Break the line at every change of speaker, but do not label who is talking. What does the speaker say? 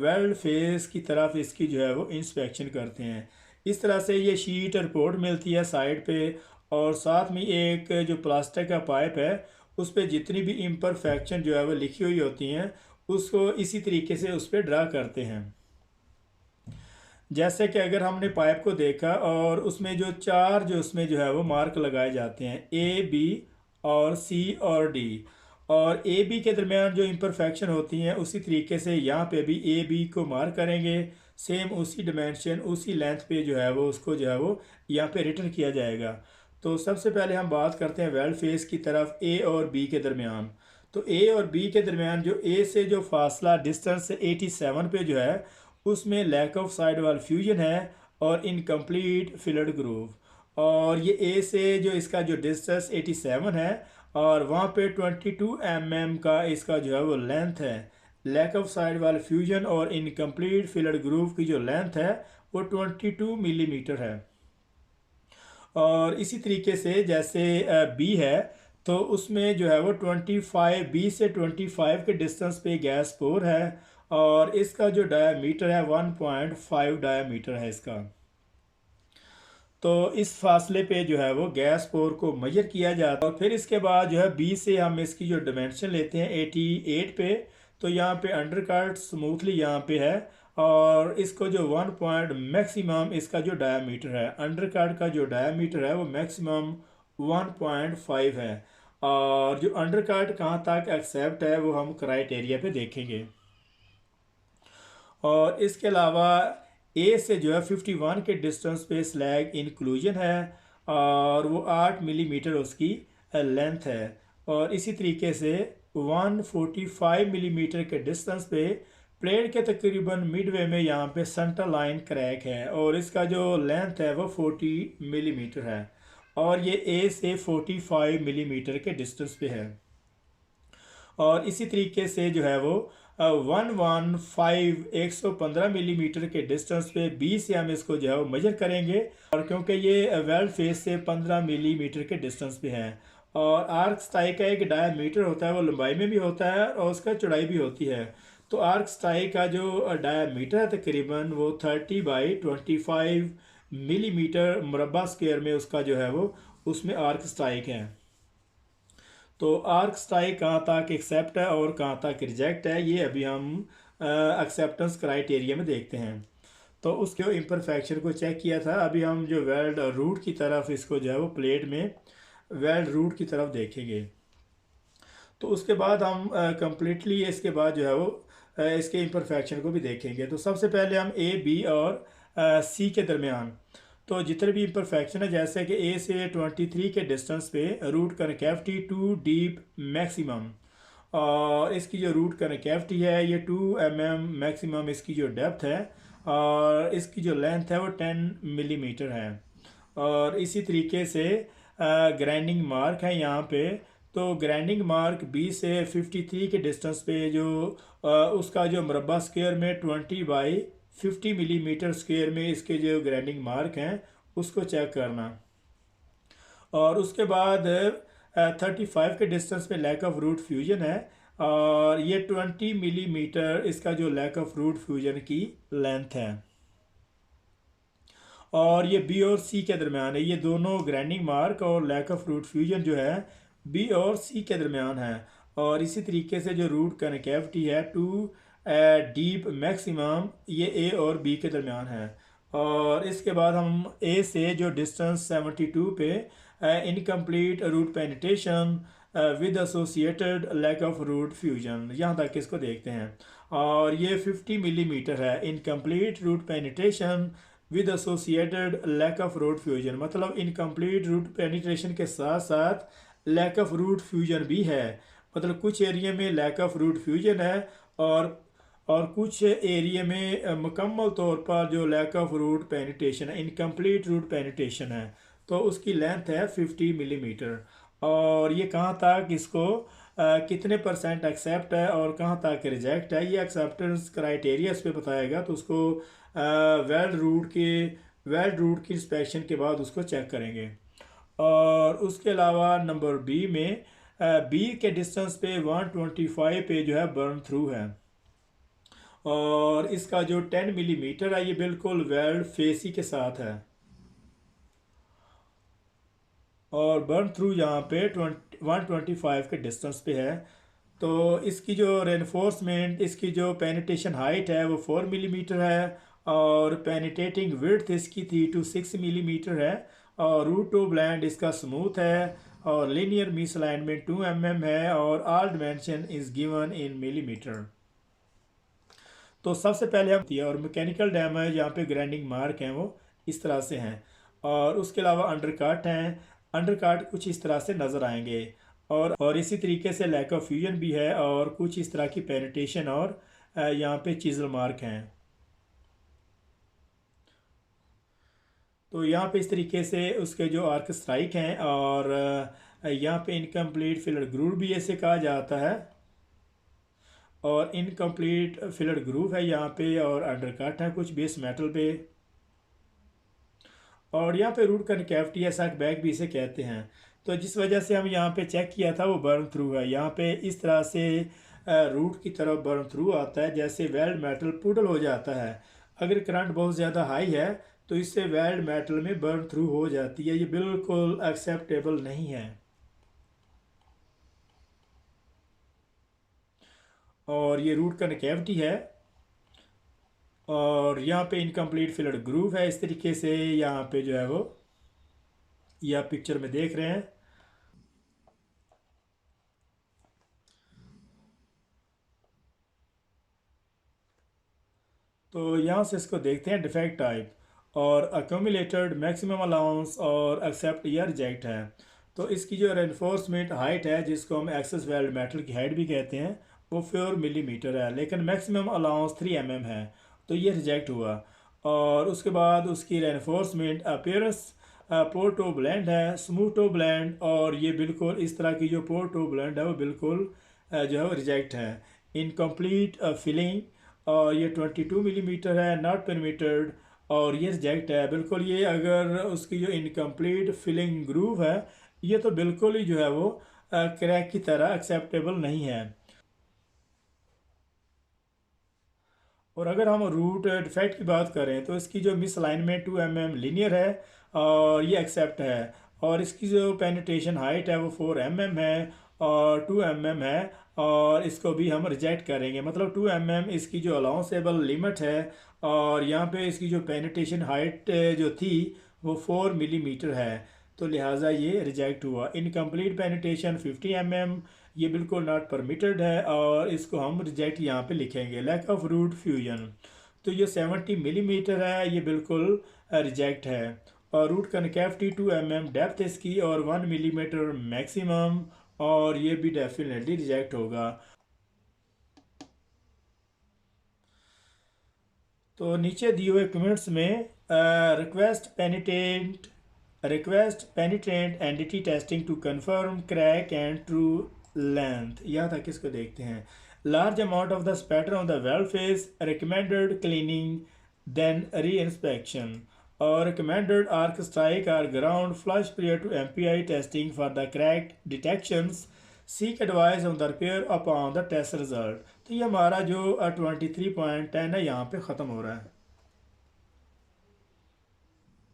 Weld face की तरफ इसकी जो है वो इंस्पेक्शन करते हैं। इस तरह से ये शीट रिपोर्ट मिलती है साइड पे, और साथ में एक जो प्लास्टिक का पाइप है उस पर जितनी भी इम्परफेक्शन जो है वो लिखी हुई होती हैं उसको इसी तरीके से उस पर ड्रा करते हैं। जैसे कि अगर हमने पाइप को देखा और उसमें जो चार जो उसमें जो है वो मार्क लगाए जाते हैं, ए बी और सी और डी, और ए बी के दरमियान जो इम्परफेक्शन होती हैं उसी तरीके से यहाँ पे भी ए बी को मार्क करेंगे। सेम उसी डिमेंशन उसी लेंथ पे जो है वो उसको जो है वो यहाँ पे रिटर्न किया जाएगा। तो सबसे पहले हम बात करते हैं वेल्ड फेस की तरफ ए और बी के दरमियान। तो ए और बी के दरमियान जो ए से जो फासला डिस्टेंस 87 पे जो है उसमें लैक ऑफ साइड वाल फ्यूजन है और इनकम्प्लीट फिलड ग्रूव। और ये ए से जो इसका जो डिस्टेंस 87 है और वहाँ पे 22 mm का इसका जो है वो लेंथ है। लैक ऑफ साइड वाल फ्यूजन और इनकम्प्लीट फिलड ग्रूव की जो लेंथ है वो 22 मिलीमीटर है। और इसी तरीके से जैसे बी है तो उसमें जो है वो 25 बी से 25 के डिस्टेंस पे गैस पोर है और इसका जो डायामीटर है 1.5 डायामीटर है इसका। तो इस फासले पे जो है वो गैस पोर को मेजर किया जाता है और फिर इसके बाद जो है बी से हम इसकी जो डिमेंशन लेते हैं 88 पे। तो यहाँ पे अंडर कट स्मूथली यहाँ पे है और इसको जो 1 पॉइंट मैक्सिमम इसका जो डायामीटर है, अंडर कट का जो डायामीटर है वो मैक्सिमम 1.5 है। और जो अंडर कट कहाँ तक एक्सेप्ट है वो हम क्राइटेरिया पे देखेंगे। और इसके अलावा ए से जो है 51 के डिस्टेंस पे स्लैग इंक्लूजन है और वो 8 मिलीमीटर उसकी लेंथ है। और इसी तरीके से 145 मिलीमीटर के डिस्टेंस पे प्लेट के तकरीबन मिडवे में यहाँ पे सेंटर लाइन क्रैक है और इसका जो लेंथ है वो 40 मिलीमीटर है और ये ए से 45 मिलीमीटर के डिस्टेंस पे है। और इसी तरीके से जो है वो 115 मिलीमीटर के डिस्टेंस पे बी से हम इसको जो है वो मेजर करेंगे और क्योंकि ये वेल्ड फेस से 15 मिलीमीटर के डिस्टेंस पे है। और आर्क स्टाई का एक डायामीटर होता है वो लंबाई में भी होता है और उसका चौड़ाई भी होती है। तो आर्क स्टाई का जो डायामीटर है तकरीबन वो 30/25 मिलीमीटर मुरबा स्क्वायर में उसका जो है वो उसमें आर्क स्ट्राइक है। तो आर्क स्ट्राइक कहाँ तक एक्सेप्ट है और कहाँ तक रिजेक्ट है ये अभी हम एक्सेप्टेंस क्राइटेरिया में देखते हैं। तो उसके इम्परफेक्शन को चेक किया था, अभी हम जो वेल्ड रूट की तरफ इसको जो है वो प्लेट में वेल्ड रूट की तरफ देखेंगे। तो उसके बाद हम कम्प्लीटली इसके बाद जो है वो इसके इम्परफेक्शन को भी देखेंगे। तो सबसे पहले हम ए बी और सी के दरमियान तो जितने भी इम्परफेक्शन है जैसे कि ए से 23 के डिस्टेंस पे root concavity to deep maximum और इसकी जो रूट कनकेविटी है ये 2 mm मैक्सिमम इसकी जो डेप्थ है और इसकी जो लेंथ है वो 10 मिलीमीटर है। और इसी तरीके से ग्राइंडिंग मार्क है यहाँ पे। तो ग्राइंडिंग मार्क बी से 53 के डिस्टेंस पे जो उसका जो मुरबा स्क्वायर में 20/50 मिलीमीटर स्क्वायर में इसके जो ग्राइंडिंग मार्क हैं उसको चेक करना। और उसके बाद 35 के डिस्टेंस पे लैक ऑफ रूट फ्यूजन है और ये 20 मिलीमीटर इसका जो लैक ऑफ रूट फ्यूजन की लेंथ है। और ये बी और सी के दरमियान है, ये दोनों ग्राइंडिंग मार्क और लैक ऑफ रूट फ्यूजन जो है बी और सी के दरमियान है। और इसी तरीके से जो रूट कनकेविटी है टू डीप मैक्सिमम ये ए और बी के दरमियान है। और इसके बाद हम ए से जो डिस्टेंस 72 पे incomplete root penetration with associated lack of root fusion यहाँ तक इसको देखते हैं। और ये 50 मिलीमीटर है incomplete root penetration with associated lack of root fusion, मतलब इनकम्प्लीट रूट पेनिट्रेशन के साथ साथ लैक ऑफ रूट फ्यूजन भी है। मतलब कुछ एरिया में लैक ऑफ रूट फ्यूजन है और कुछ एरिया में मुकम्मल तौर पर जो लैक ऑफ रूट पेनिट्रेशन है, इनकम्प्लीट रूट पेनिट्रेशन है, तो उसकी लेंथ है 50 मिलीमीटर। और ये कहाँ तक इसको कितने परसेंट एक्सेप्ट है और कहाँ तक रिजेक्ट है ये एक्सेप्टेंस क्राइटेरिया इस पर बताएगा। तो उसको वेल्ड रूट की इंस्पेक्शन के बाद उसको चेक करेंगे। और उसके अलावा नंबर बी में बी के डिस्टेंस पे 125 पे जो है बर्न थ्रू है और इसका जो 10 मिलीमीटर है ये बिल्कुल वेल्ड फेस ही के साथ है। और बर्न थ्रू यहाँ पे 125 के डिस्टेंस पे है। तो इसकी जो रेनफोर्समेंट, इसकी जो पेनिटेशन हाइट है वो 4 मिलीमीटर है, और पेनिटेटिंग विड्थ इसकी 3 to 6 मिलीमीटर है, और रूट टू ब्लेंड इसका स्मूथ है, और लीनियर मिसअलाइनमेंट 2 mm है, और all dimension is given in millimetre. तो सबसे पहले हम और मैकेनिकल डैमेज यहाँ पे ग्राइंडिंग मार्क हैं वो इस तरह से हैं, और उसके अलावा अंडरकट हैं। अंडरकट कुछ इस तरह से नज़र आएंगे, और इसी तरीके से लैक ऑफ फ्यूजन भी है, और कुछ इस तरह की पेनिटेशन और यहाँ पे चीजल मार्क हैं। तो यहाँ पे इस तरीके से उसके जो आर्क स्ट्राइक हैं, और यहाँ पे इनकम्प्लीट फिलर ग्रूव भी ऐसे कहा जाता है, और इनकम्प्लीट फिलर ग्रूव है यहाँ पे, और अंडरकट है कुछ बेस मेटल पे, और यहाँ पे रूट कनकैविटी या सक बैक भी इसे कहते हैं। तो जिस वजह से हम यहाँ पे चेक किया था वो बर्न थ्रू है। यहाँ पे इस तरह से रूट की तरफ बर्न थ्रू आता है, जैसे वेल्ड मेटल पुडल हो जाता है। अगर करंट बहुत ज़्यादा हाई है तो इससे वेल्ड मेटल में बर्न थ्रू हो जाती है। ये बिल्कुल एक्सेप्टेबल नहीं है। और ये रूट कनकैविटी है, और यहाँ पे इनकम्प्लीट फिलर ग्रूव है इस तरीके से। यहाँ पे जो है वो ये आप पिक्चर में देख रहे हैं। तो यहाँ से इसको देखते हैं डिफेक्ट टाइप, और अक्यूमुलेटेड मैक्सिमम अलाउंस और एक्सेप्ट या रिजेक्ट है। तो इसकी जो रेनफोर्समेंट हाइट है, जिसको हम एक्सेस वेल्ड मेटल की हाइट भी कहते हैं, वो 4 मिलीमीटर है, लेकिन मैक्सिमम अलाउंस 3 mm है, तो ये रिजेक्ट हुआ। और उसके बाद उसकी रेनफोर्समेंट अपीयरेंस पोर्टो ब्लेंड है, स्मूथो ब्लेंड, और ये बिल्कुल इस तरह की जो पोर्टो ब्लेंड है वो बिल्कुल जो है रिजेक्ट है। इनकम्प्लीट फिलिंग, और ये 22 मिलीमीटर है, नॉट परमिटेड, और ये रिजेक्ट है बिल्कुल। ये अगर उसकी जो इनकम्प्लीट फिलिंग ग्रूव है, ये तो बिल्कुल ही जो है वो क्रैक की तरह एक्सेप्टेबल नहीं है। और अगर हम रूट डिफेक्ट की बात करें तो इसकी जो मिसअलाइनमेंट 2 mm लीनियर है, और ये एक्सेप्ट है, और इसकी जो पेनिट्रेशन हाइट है वो 4 mm है, और 2 mm है, और इसको भी हम रिजेक्ट करेंगे। मतलब 2 mm इसकी जो अलाउंसेबल लिमिट है, और यहाँ पे इसकी जो पेनिट्रेशन हाइट जो थी वो 4 मिलीमीटर है, तो लिहाजा ये रिजेक्ट हुआ। इनकम्प्लीट पेनिट्रेशन 50 mm, ये बिल्कुल नॉट परमिटेड है, और इसको हम रिजेक्ट यहाँ पे लिखेंगे। लैक ऑफ रूट फ्यूजन, तो ये 70 मिलीमीटर है, ये बिल्कुल रिजेक्ट है। और रूट कनकैविटी 2 mm डेप्थ इसकी, और 1 मिलीमीटर मैक्सिमम, और ये भी डेफिनेटली रिजेक्ट होगा। तो नीचे दिए हुए कमेंट्स में request penetrant entity testing to confirm crack and true length, यहाँ तक इसको देखते हैं। Large amount of the spatter on the weld face, recommended cleaning then reinspection, और recommended arc strike or ground flush prior to MPI testing for the crack detections, seek advice on the repair upon the test result. तो ये हमारा जो 23.10 है यहाँ पे ख़त्म हो रहा है।